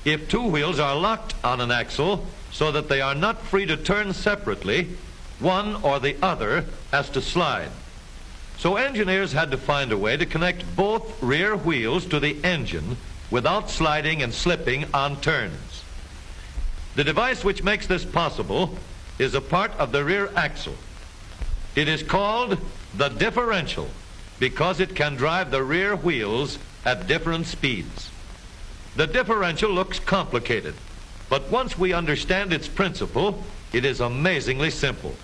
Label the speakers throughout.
Speaker 1: If two wheels are locked on an axle so that they are not free to turn separately, one or the other has to slide. So engineers had to find a way to connect both rear wheels to the engine without sliding and slipping on turns. The device which makes this possible is a part of the rear axle. It is called the differential because it can drive the rear wheels at different speeds. The differential looks complicated, but once we understand its principle, it is amazingly simple.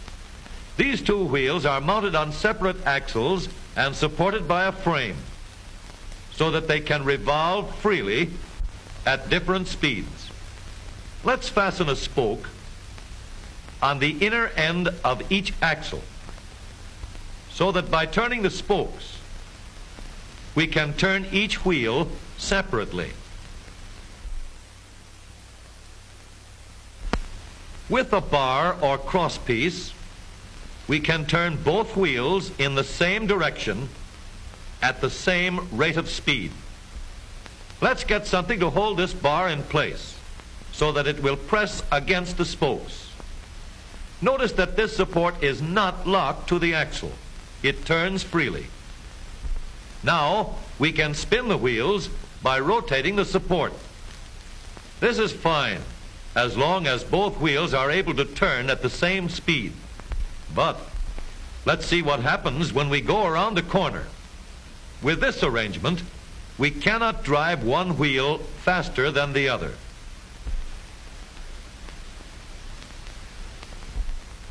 Speaker 1: These two wheels are mounted on separate axles and supported by a frame so that they can revolve freely at different speeds. Let's fasten a spoke on the inner end of each axle so that by turning the spokes, we can turn each wheel separately. With a bar or crosspiece, we can turn both wheels in the same direction at the same rate of speed. Let's get something to hold this bar in place so that it will press against the spokes. Notice that this support is not locked to the axle. It turns freely. Now we can spin the wheels by rotating the support. This is fine as long as both wheels are able to turn at the same speed. But let's see what happens when we go around the corner. With this arrangement, we cannot drive one wheel faster than the other.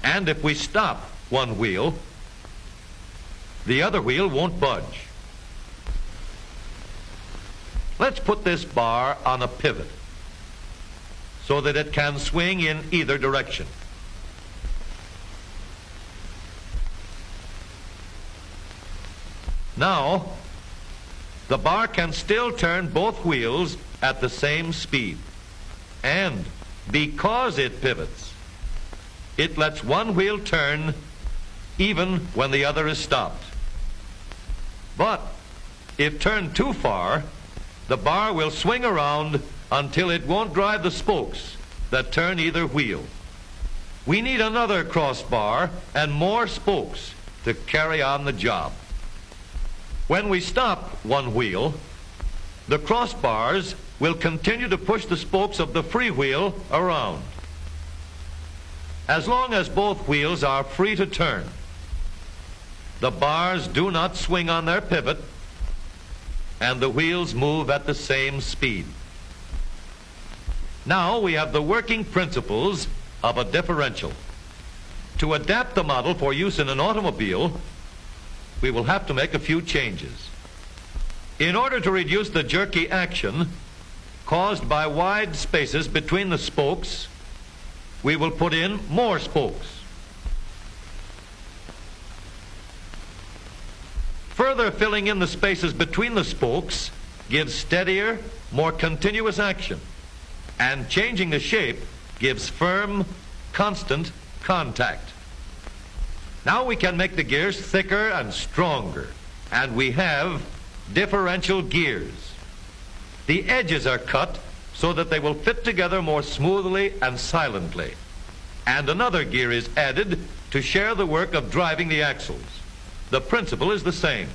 Speaker 1: And if we stop one wheel, the other wheel won't budge. Let's put this bar on a pivot so that it can swing in either direction. Now, the bar can still turn both wheels at the same speed. And because it pivots, it lets one wheel turn even when the other is stopped. But if turned too far, the bar will swing around until it won't drive the spokes that turn either wheel. We need another crossbar and more spokes to carry on the job. When we stop one wheel, the crossbars will continue to push the spokes of the free wheel around. As long as both wheels are free to turn, the bars do not swing on their pivot and the wheels move at the same speed. Now we have the working principles of a differential. To adapt the model for use in an automobile, we will have to make a few changes. In order to reduce the jerky action caused by wide spaces between the spokes, we will put in more spokes. Further filling in the spaces between the spokes gives steadier, more continuous action, and changing the shape gives firm, constant contact. Now we can make the gears thicker and stronger, and we have differential gears. The edges are cut so that they will fit together more smoothly and silently, and another gear is added to share the work of driving the axles. The principle is the same.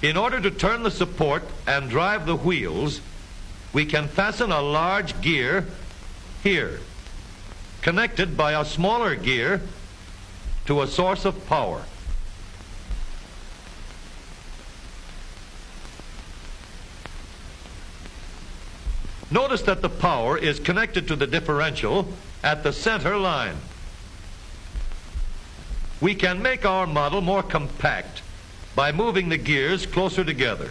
Speaker 1: In order to turn the support and drive the wheels, we can fasten a large gear here, connected by a smaller gear to a source of power. Notice that the power is connected to the differential at the center line. We can make our model more compact by moving the gears closer together.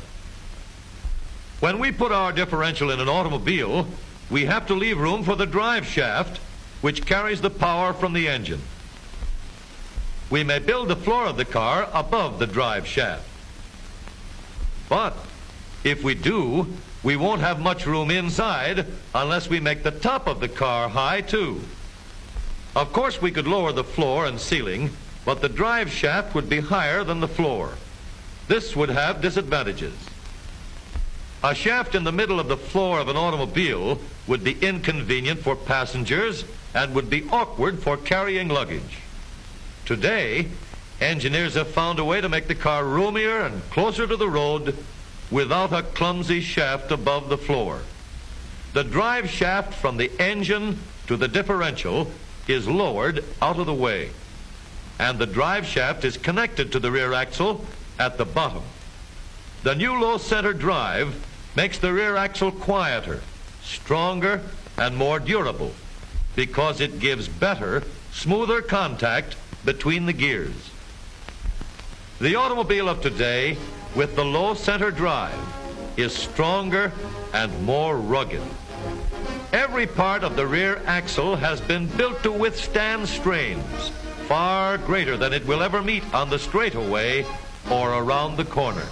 Speaker 1: When we put our differential in an automobile, we have to leave room for the drive shaft, which carries the power from the engine. We may build the floor of the car above the drive shaft. But if we do, we won't have much room inside unless we make the top of the car high too. Of course, we could lower the floor and ceiling, but the drive shaft would be higher than the floor. This would have disadvantages. A shaft in the middle of the floor of an automobile would be inconvenient for passengers and would be awkward for carrying luggage. Today, engineers have found a way to make the car roomier and closer to the road without a clumsy shaft above the floor. The drive shaft from the engine to the differential is lowered out of the way, and the drive shaft is connected to the rear axle at the bottom. The new low center drive makes the rear axle quieter, stronger, and more durable because it gives better, smoother contact between the gears. The automobile of today with the low center drive is stronger and more rugged. Every part of the rear axle has been built to withstand strains far greater than it will ever meet on the straightaway or around the corner.